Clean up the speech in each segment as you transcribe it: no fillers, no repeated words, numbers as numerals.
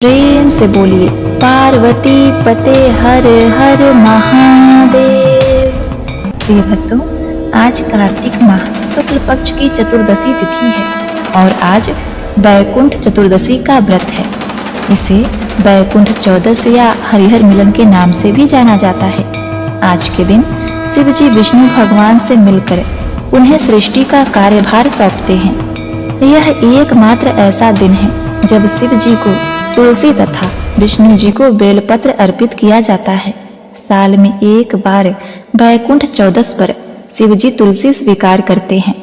प्रेम से बोलिए पार्वती पते हर हर महादेव। प्रिय भक्तों, आज कार्तिक माह शुक्ल पक्ष की चतुर्दशी तिथि है और आज बैकुंठ चतुर्दशी का व्रत है। इसे बैकुंठ चौदस या हरिहर मिलन के नाम से भी जाना जाता है। आज के दिन शिव जी विष्णु भगवान से मिलकर उन्हें सृष्टि का कार्यभार सौंपते हैं। यह एकमात्र ऐसा दिन है जब शिव जी को तुलसी तथा विष्णु जी को बेलपत्र अर्पित किया जाता है। साल में एक बार बैकुंठ चौदस पर शिव जी तुलसी स्वीकार करते हैं।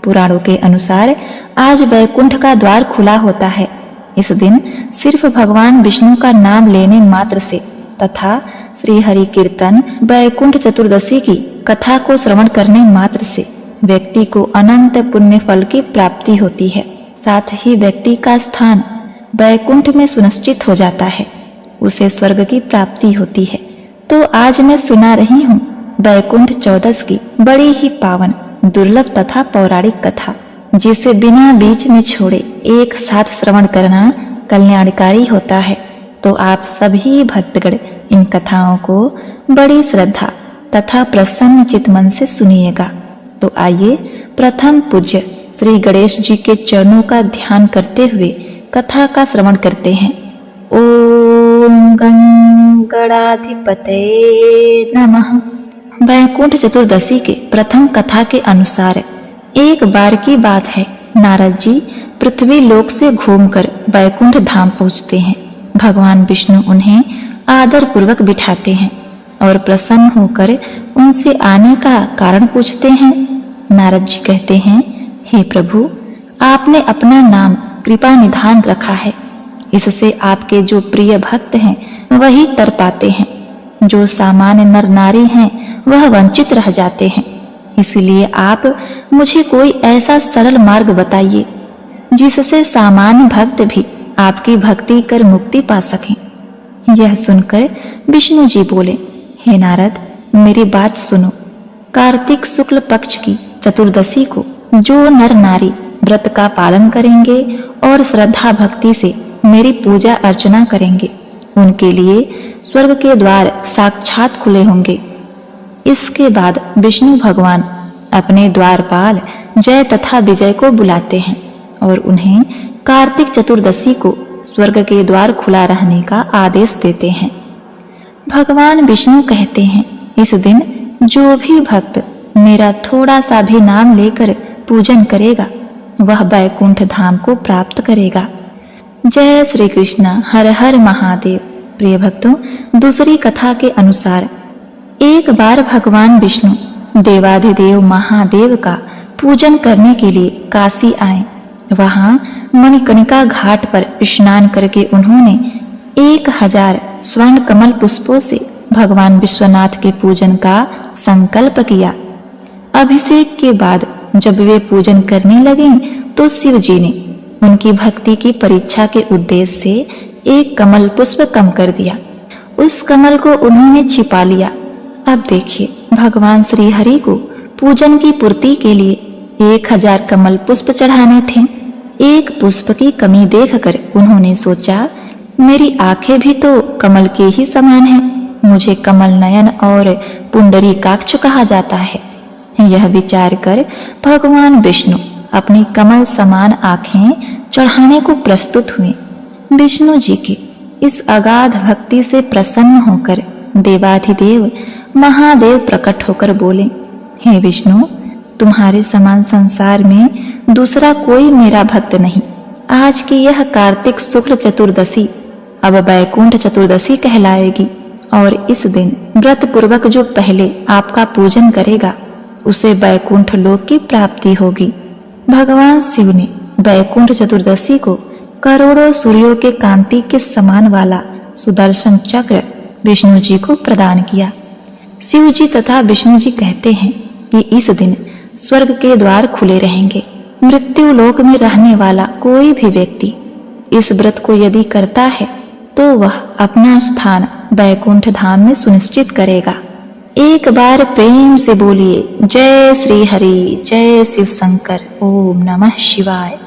पुराणों के अनुसार आज बैकुंठ का द्वार खुला होता है। इस दिन सिर्फ भगवान विष्णु का नाम लेने मात्र से तथा श्री हरि कीर्तन बैकुंठ चतुर्दशी की कथा को श्रवण करने मात्र से व्यक्ति को अनंत पुण्य फल की प्राप्ति होती है। साथ ही व्यक्ति का स्थान बैकुंठ में सुनिश्चित हो जाता है, उसे स्वर्ग की प्राप्ति होती है। तो आज मैं सुना रही हूँ बैकुंठ चौदस की बड़ी ही पावन, दुर्लभ तथा पौराणिक कथा, जिसे बिना बीच में छोड़े एक साथ श्रवण करना कल्याणकारी होता है। तो आप सभी भक्तगण इन कथाओं को बड़ी श्रद्धा तथा प्रसन्न चित्त मन से सुनिएगा। तो आइए प्रथम पूज्य श्री गणेश जी के चरणों का ध्यान करते हुए कथा का श्रवण करते हैं। ओम गं गणाधिपतये नमः। बैकुंठ चतुर्दशी के प्रथम कथा के अनुसार एक बार की बात है, नारद जी पृथ्वी लोक से घूमकर बैकुंठ धाम पहुँचते हैं। भगवान विष्णु उन्हें आदर पूर्वक बिठाते हैं और प्रसन्न होकर उनसे आने का कारण पूछते हैं। नारद जी कहते हैं, हे प्रभु, आपने अपना नाम कृपा निधान रखा है। इससे आपके जो प्रिय भक्त हैं वही तर पाते हैं, जो सामान्य नर नारी हैं वह वंचित रह जाते हैं। इसलिए आप मुझे कोई ऐसा सरल मार्ग बताइए जिससे सामान्य भक्त भी आपकी भक्ति कर मुक्ति पा सकें। यह सुनकर विष्णु जी बोले, हे नारद, मेरी बात सुनो। कार्तिक शुक्ल पक्ष की चतुर्दशी को जो नर नारी व्रत का पालन करेंगे और श्रद्धा भक्ति से मेरी पूजा अर्चना करेंगे, उनके लिए स्वर्ग के द्वार साक्षात खुले होंगे। इसके बाद विष्णु भगवान अपने द्वारपाल जय तथा विजय को बुलाते हैं और उन्हें कार्तिक चतुर्दशी को स्वर्ग के द्वार खुला रहने का आदेश देते हैं। भगवान विष्णु कहते हैं, इस दिन जो भी भक्त मेरा थोड़ा सा भी नाम लेकर पूजन करेगा वह बैकुंठ धाम को प्राप्त करेगा। जय श्री कृष्ण, हर हर महादेव। प्रिय भक्तों, दूसरी कथा के अनुसार एक बार भगवान विष्णु देवाधिदेव महादेव का पूजन करने के लिए काशी आए। वहां मणिकर्णिका घाट पर स्नान करके उन्होंने 1000 स्वर्ण कमल पुष्पों से भगवान विश्वनाथ के पूजन का संकल्प किया। अभिषेक के बाद जब वे पूजन करने लगे तो शिव जी ने उनकी भक्ति की परीक्षा के उद्देश्य से एक कमल पुष्प कम कर दिया। उस कमल को उन्होंने छिपा लिया। अब देखिए, भगवान श्री हरि को पूजन की पूर्ति के लिए 1000 कमल पुष्प चढ़ाने थे। एक पुष्प की कमी देखकर उन्होंने सोचा, मेरी आंखें भी तो कमल के ही समान हैं, मुझे कमल नयन और पुंडरीकाक्ष कहा जाता है। यह विचार कर भगवान विष्णु अपनी कमल समान आंखें चढ़ाने को प्रस्तुत हुए। विष्णु जी की इस अगाध भक्ति से प्रसन्न होकर देवाधिदेव महादेव प्रकट होकर बोले, हे विष्णु, तुम्हारे समान संसार में दूसरा कोई मेरा भक्त नहीं। आज की यह कार्तिक शुक्ल चतुर्दशी अब बैकुंठ चतुर्दशी कहलाएगी और इस दिन व्रत पूर्वक जो पहले आपका पूजन करेगा उसे बैकुंठ लोक की प्राप्ति होगी। भगवान शिव ने बैकुंठ चतुर्दशी को करोड़ों सूर्यों के कांति के समान वाला सुदर्शन चक्र विष्णु जी को प्रदान किया। शिव जी तथा विष्णु जी कहते हैं कि इस दिन स्वर्ग के द्वार खुले रहेंगे। मृत्यु लोक में रहने वाला कोई भी व्यक्ति इस व्रत को यदि करता है तो वह अपना स्थान बैकुंठ धाम में सुनिश्चित करेगा। एक बार प्रेम से बोलिए, जय श्री हरि, जय शिव शंकर, ओम नमः शिवाय।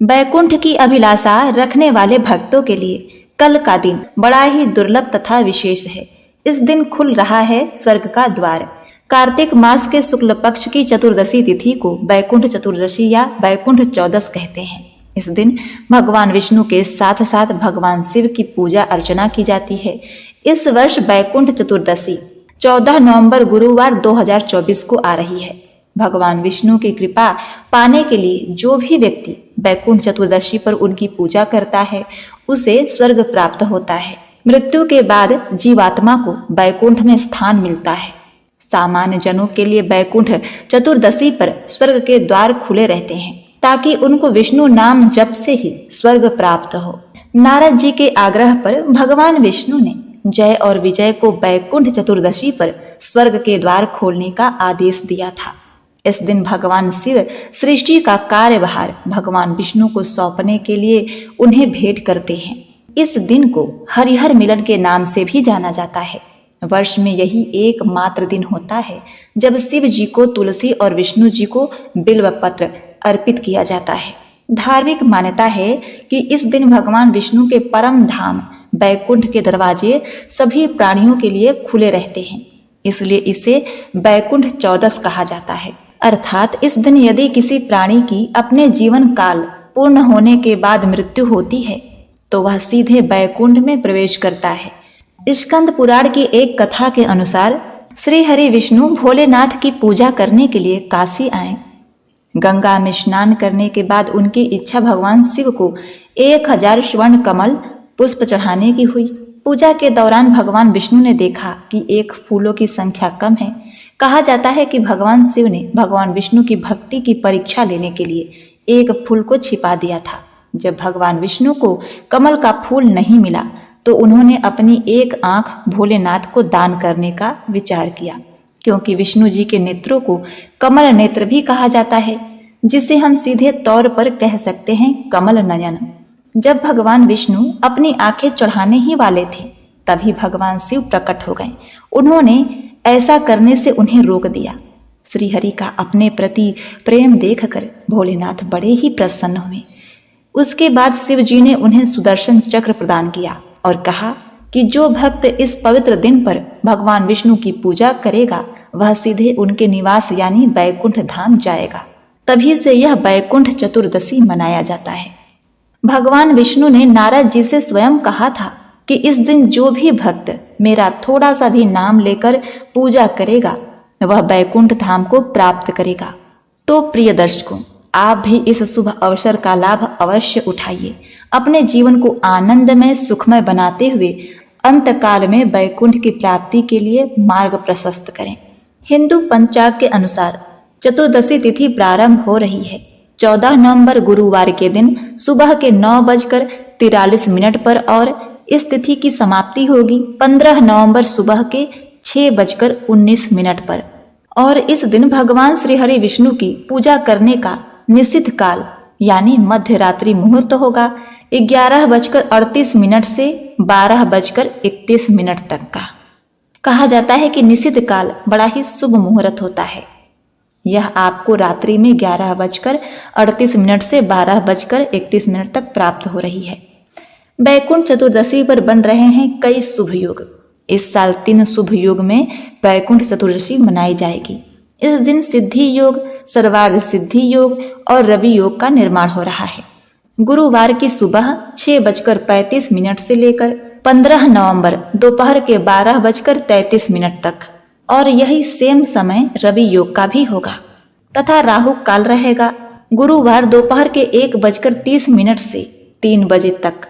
बैकुंठ की अभिलाषा रखने वाले भक्तों के लिए कल का दिन बड़ा ही दुर्लभ तथा विशेष है। इस दिन खुल रहा है स्वर्ग का द्वार। कार्तिक मास के शुक्ल पक्ष की चतुर्दशी तिथि को बैकुंठ चतुर्दशी या बैकुंठ चौदस कहते हैं। इस दिन भगवान विष्णु के साथ साथ भगवान शिव की पूजा अर्चना की जाती है। इस वर्ष बैकुंठ चतुर्दशी 14 नवंबर गुरुवार 2024 को आ रही है। भगवान विष्णु की कृपा पाने के लिए जो भी व्यक्ति बैकुंठ चतुर्दशी पर उनकी पूजा करता है उसे स्वर्ग प्राप्त होता है। मृत्यु के बाद जीवात्मा को बैकुंठ में स्थान मिलता है। सामान्य जनों के लिए बैकुंठ चतुर्दशी पर स्वर्ग के द्वार खुले रहते हैं ताकि उनको विष्णु नाम जप से ही स्वर्ग प्राप्त हो। नारद जी के आग्रह पर भगवान विष्णु ने जय और विजय को बैकुंठ चतुर्दशी पर स्वर्ग के द्वार खोलने का आदेश दिया था। इस दिन भगवान शिव सृष्टि का कार्यभार भगवान विष्णु को सौंपने के लिए उन्हें भेंट करते हैं। इस दिन को हरिहर मिलन के नाम से भी जाना जाता है। वर्ष में यही एकमात्र दिन होता है जब शिव जी को तुलसी और विष्णु जी को बिल्व पत्र अर्पित किया जाता है। धार्मिक मान्यता है कि इस दिन भगवान विष्णु के परम धाम बैकुंठ के दरवाजे सभी प्राणियों के लिए खुले रहते हैं, इसलिए इसे बैकुंठ चौदस कहा जाता है। अर्थात इस दिन यदि किसी प्राणी की अपने जीवन काल पूर्ण होने के बाद मृत्यु होती है तो वह सीधे बैकुंठ में प्रवेश करता है। स्कंद पुराण की एक कथा के अनुसार श्री हरि विष्णु भोलेनाथ की पूजा करने के लिए काशी आए। गंगा में स्नान करने के बाद उनकी इच्छा भगवान शिव को 1000 स्वर्ण कमल पुष्प चढ़ाने की हुई। पूजा के दौरान भगवान विष्णु ने देखा कि एक फूलों की संख्या कम है। कहा जाता है कि भगवान शिव ने भगवान विष्णु की भक्ति की परीक्षा लेने के लिए एक फूल को छिपा दिया था। जब भगवान विष्णु को कमल का फूल नहीं मिला तो उन्होंने अपनी एक आंख भोलेनाथ को दान करने का विचार किया, क्योंकि विष्णु जी के नेत्रों को कमल नेत्र भी कहा जाता है, जिसे हम सीधे तौर पर कह सकते हैं कमल नयन। जब भगवान विष्णु अपनी आंखें चढ़ाने ही वाले थे तभी भगवान शिव प्रकट हो गए। उन्होंने ऐसा करने से उन्हें रोक दिया। श्रीहरि का अपने प्रति प्रेम देखकर भोलेनाथ बड़े ही प्रसन्न हुए। उसके बाद शिव जी ने उन्हें सुदर्शन चक्र प्रदान किया और कहा कि जो भक्त इस पवित्र दिन पर भगवान विष्णु की पूजा करेगा वह सीधे उनके निवास यानी बैकुंठ धाम जाएगा। तभी से यह बैकुंठ चतुर्दशी मनाया जाता है। भगवान विष्णु ने नारद जी से स्वयं कहा था कि इस दिन जो भी भक्त मेरा थोड़ा सा भी नाम लेकर पूजा करेगा वह बैकुंठ धाम को प्राप्त करेगा। तो प्रिय दर्शकों, आप भी इस शुभ अवसर का लाभ अवश्य उठाइए। अपने जीवन को आनंदमय सुखमय बनाते हुए अंत काल में बैकुंठ की प्राप्ति के लिए मार्ग प्रशस्त करें। हिंदू पंचांग के अनुसार चतुर्दशी तिथि प्रारंभ हो रही है 14 नवंबर गुरुवार के दिन सुबह के 9:43 पर और इस तिथि की समाप्ति होगी 15 नवंबर सुबह के 6:19 पर। और इस दिन भगवान श्री हरि विष्णु की पूजा करने का निषिद्ध काल यानी मध्य रात्रि मुहूर्त होगा 11:38 से 12:31 तक का। कहा जाता है कि निषिद्ध काल बड़ा ही शुभ मुहूर्त होता है। यह आपको रात्रि में 11:38 से 12:31 तक प्राप्त हो रही है। बैकुंठ चतुर्दशी पर बन रहे हैं कई शुभ योग। इस साल 3 शुभ योग में बैकुंठ चतुर्दशी मनाई जाएगी। इस दिन सिद्धि योग, सर्वार्थ सिद्धि योग और रवि योग का निर्माण हो रहा है। गुरुवार की सुबह 6:35 से लेकर 15 नवंबर दोपहर के 12:33 तक और यही सेम समय रवि योग का भी होगा तथा राहु काल रहेगा गुरुवार दोपहर के 1:30 से 3 बजे तक।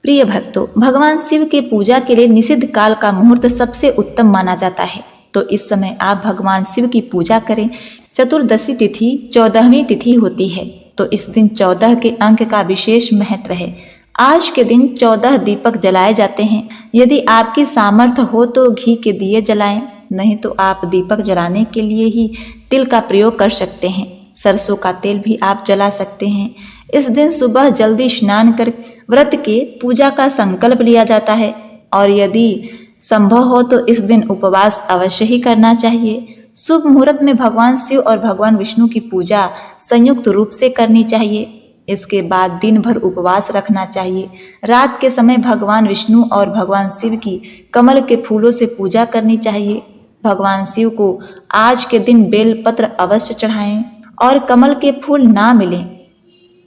प्रिय भक्तों, भगवान शिव के पूजा के लिए निषिद्ध काल का मुहूर्त सबसे उत्तम माना जाता है, तो इस समय आप भगवान शिव की पूजा करें। चतुर्दशी तिथि 14वीं तिथि होती है, तो इस दिन 14 के अंक का विशेष महत्व है। आज के दिन 14 दीपक जलाए जाते हैं। यदि आपकी सामर्थ्य हो तो घी के दिए जलाएं, नहीं तो आप दीपक जलाने के लिए ही तिल का प्रयोग कर सकते हैं। सरसों का तेल भी आप जला सकते हैं। इस दिन सुबह जल्दी स्नान कर व्रत के पूजा का संकल्प लिया जाता है और यदि संभव हो तो इस दिन उपवास अवश्य ही करना चाहिए। शुभ मुहूर्त में भगवान शिव और भगवान विष्णु की पूजा संयुक्त रूप से करनी चाहिए। इसके बाद दिन भर उपवास रखना चाहिए। रात के समय भगवान विष्णु और भगवान शिव की कमल के फूलों से पूजा करनी चाहिए। भगवान शिव को आज के दिन बेलपत्र अवश्य चढ़ाएं और कमल के फूल ना मिलें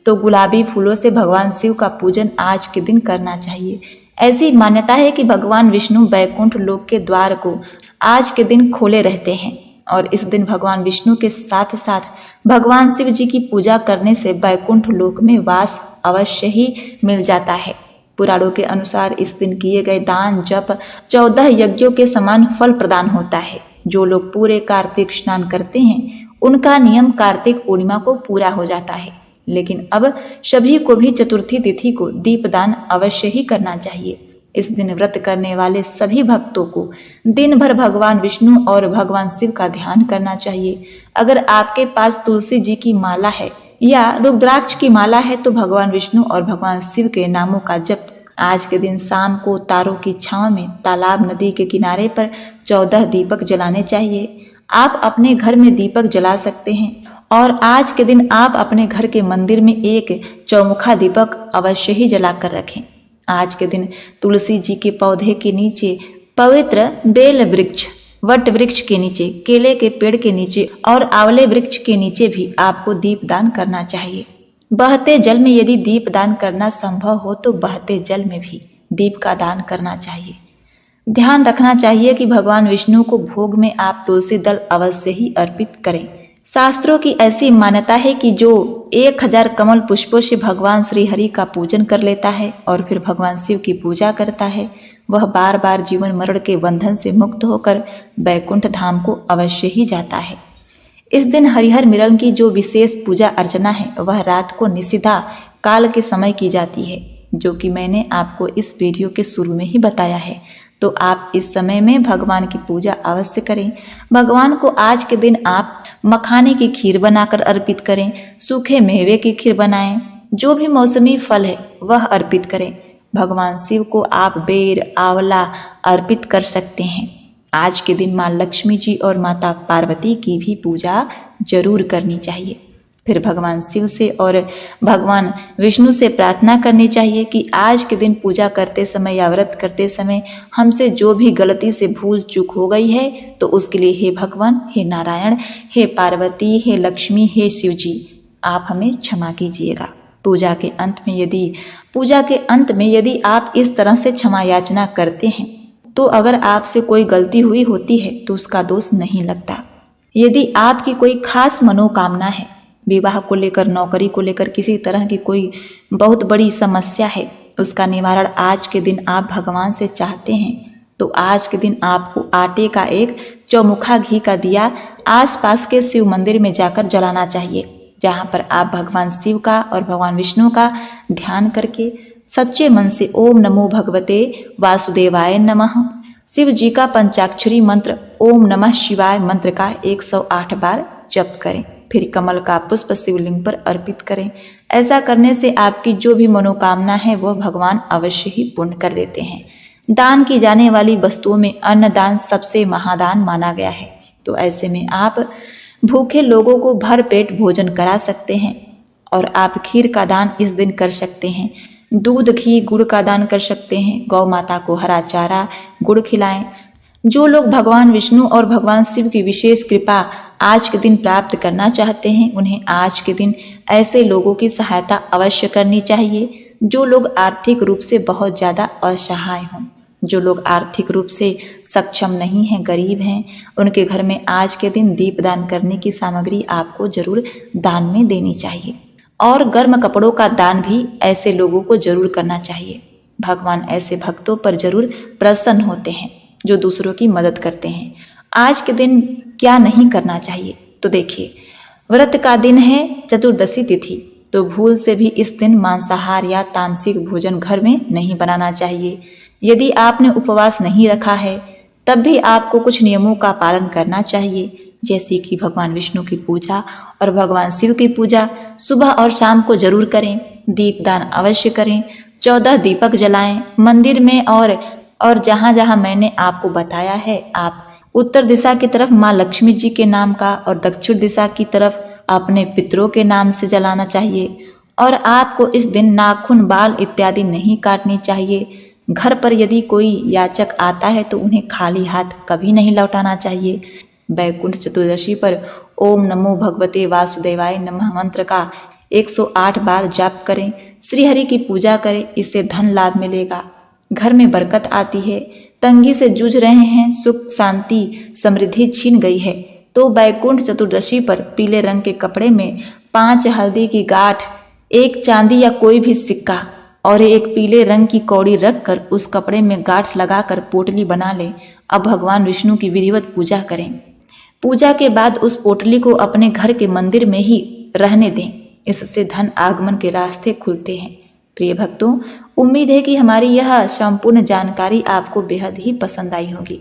तो गुलाबी फूलों से भगवान शिव का पूजन आज के दिन करना चाहिए। ऐसी मान्यता है कि भगवान विष्णु बैकुंठ लोक के द्वार को आज के दिन खोले रहते हैं और इस दिन भगवान विष्णु के साथ साथ भगवान शिव जी की पूजा करने से बैकुंठ लोक में वास अवश्य ही मिल जाता है। पुराणों के अनुसार इस दिन किए गए दान जप 14 यज्ञों के समान फल प्रदान होता है। जो लोग पूरे कार्तिक स्नान करते हैं उनका नियम कार्तिक पूर्णिमा को पूरा हो जाता है, लेकिन अब सभी को भी चतुर्थी तिथि को दीपदान अवश्य ही करना चाहिए। इस दिन व्रत करने वाले सभी भक्तों को दिन भर भगवान विष्णु और भगवान शिव का ध्यान करना चाहिए। अगर आपके पास तुलसी जी की माला है या रुद्राक्ष की माला है तो भगवान विष्णु और भगवान शिव के नामों का जप आज के दिन शाम को तारों की छांव में तालाब नदी के किनारे पर 14 दीपक जलाने चाहिए। आप अपने घर में दीपक जला सकते हैं और आज के दिन आप अपने घर के मंदिर में एक चौमुखा दीपक अवश्य ही जलाकर रखें। आज के दिन तुलसी जी के पौधे के नीचे, पवित्र बेल वृक्ष, वट वृक्ष के नीचे, केले के पेड़ के नीचे और आंवले वृक्ष के नीचे भी आपको दीपदान करना चाहिए। बहते जल में यदि दीपदान करना संभव हो तो बहते जल में भी दीप का दान करना चाहिए। ध्यान रखना चाहिए कि भगवान विष्णु को भोग में आप तुलसी दल अवश्य ही अर्पित करें। शास्त्रों की ऐसी मान्यता है कि जो 1000 कमल पुष्पों से भगवान श्री हरि का पूजन कर लेता है और फिर भगवान शिव की पूजा करता है, वह बार बार जीवन मरण के बंधन से मुक्त होकर बैकुंठ धाम को अवश्य ही जाता है। इस दिन हरिहर मिलन की जो विशेष पूजा अर्चना है वह रात को निषिद्धा काल के समय की जाती है, जो कि मैंने आपको इस वीडियो के शुरू में ही बताया है। तो आप इस समय में भगवान की पूजा अवश्य करें। भगवान को आज के दिन आप मखाने की खीर बनाकर अर्पित करें, सूखे मेवे की खीर बनाएं, जो भी मौसमी फल है वह अर्पित करें। भगवान शिव को आप बेर, आंवला अर्पित कर सकते हैं। आज के दिन माँ लक्ष्मी जी और माता पार्वती की भी पूजा जरूर करनी चाहिए। फिर भगवान शिव से और भगवान विष्णु से प्रार्थना करनी चाहिए कि आज के दिन पूजा करते समय या व्रत करते समय हमसे जो भी गलती से भूल चूक हो गई है तो उसके लिए हे भगवान, हे नारायण, हे पार्वती, हे लक्ष्मी, हे शिव जी, आप हमें क्षमा कीजिएगा। पूजा के अंत में यदि आप इस तरह से क्षमा याचना करते हैं तो अगर आपसे कोई गलती हुई होती है तो उसका दोष नहीं लगता। यदि आपकी कोई खास मनोकामना है, विवाह को लेकर, नौकरी को लेकर किसी तरह की कोई बहुत बड़ी समस्या है, उसका निवारण आज के दिन आप भगवान से चाहते हैं तो आज के दिन आपको आटे का एक चौमुखा घी का दिया आसपास के शिव मंदिर में जाकर जलाना चाहिए, जहां पर आप भगवान शिव का और भगवान विष्णु का ध्यान करके सच्चे मन से ओम नमो भगवते वासुदेवाय नमः, शिव जी का पंचाक्षरी मंत्र ओम नमः शिवाय मंत्र का 108 बार जप करें। फिर कमल का पुष्प शिवलिंग पर अर्पित करें। ऐसा करने से आपकी जो भी मनोकामना है वह भगवान अवश्य ही पूर्ण कर देते हैं। दान की जाने वाली वस्तुओं में अन्नदान सबसे महादान माना गया है, तो ऐसे में आप भूखे लोगों को भर पेट भोजन करा सकते हैं और आप खीर का दान इस दिन कर सकते हैं। दूध, घी, गुड़ का दान कर सकते हैं। गौ माता को हरा चारा, गुड़ खिलाएं। जो लोग भगवान विष्णु और भगवान शिव की विशेष कृपा आज के दिन प्राप्त करना चाहते हैं उन्हें आज के दिन ऐसे लोगों की सहायता अवश्य करनी चाहिए जो लोग आर्थिक रूप से बहुत ज्यादा असहाय हों। जो लोग आर्थिक रूप से सक्षम नहीं हैं, गरीब हैं, उनके घर में आज के दिन दीपदान करने की सामग्री आपको जरूर दान में देनी चाहिए और गर्म कपड़ों का दान भी ऐसे लोगों को जरूर करना चाहिए। भगवान ऐसे भक्तों पर जरूर प्रसन्न होते हैं जो दूसरों की मदद करते हैं। आज के दिन क्या नहीं करना चाहिए तो देखिए, व्रत का दिन है चतुर्दशी तिथि, तो भूल से भी इस दिन मांसाहार या तामसिक भोजन घर में नहीं बनाना चाहिए। यदि आपने उपवास नहीं रखा है तब भी आपको कुछ नियमों का पालन करना चाहिए, जैसे कि भगवान विष्णु की पूजा और भगवान शिव की पूजा सुबह और शाम को जरूर करें। दीपदान अवश्य करें। 14 दीपक जलाएं मंदिर में और जहां जहां मैंने आपको बताया है आप उत्तर दिशा की तरफ माँ लक्ष्मी जी के नाम का और दक्षिण दिशा की तरफ अपने पितरों के नाम से जलाना चाहिए और आपको इस दिन नाखून, बाल इत्यादि नहीं काटनी चाहिए। घर पर यदि कोई याचक आता है तो उन्हें खाली हाथ कभी नहीं लौटाना चाहिए। वैकुंठ चतुर्दशी पर ओम नमो भगवते वासुदेवाय नमः मंत्र का 108 बार जाप करें। श्री हरि की पूजा करें, इससे धन लाभ मिलेगा, घर में बरकत आती है। तंगी से जूझ रहे हैं, सुख शांति समृद्धि छीन गई है तो वैकुंठ चतुर्दशी पर पीले रंग के कपड़े में 5 हल्दी की गांठ, 1 चांदी या कोई भी सिक्का और 1 पीले रंग की कौड़ी रखकर उस कपड़े में गांठ लगाकर पोटली बना लें। अब भगवान विष्णु की विधिवत पूजा करें। पूजा के बाद उस पोटली को अपने घर के मंदिर में ही रहने दें, इससे धन आगमन के रास्ते खुलते हैं। प्रिय भक्तों, उम्मीद है कि हमारी यह संपूर्ण जानकारी आपको बेहद ही पसंद आई होगी।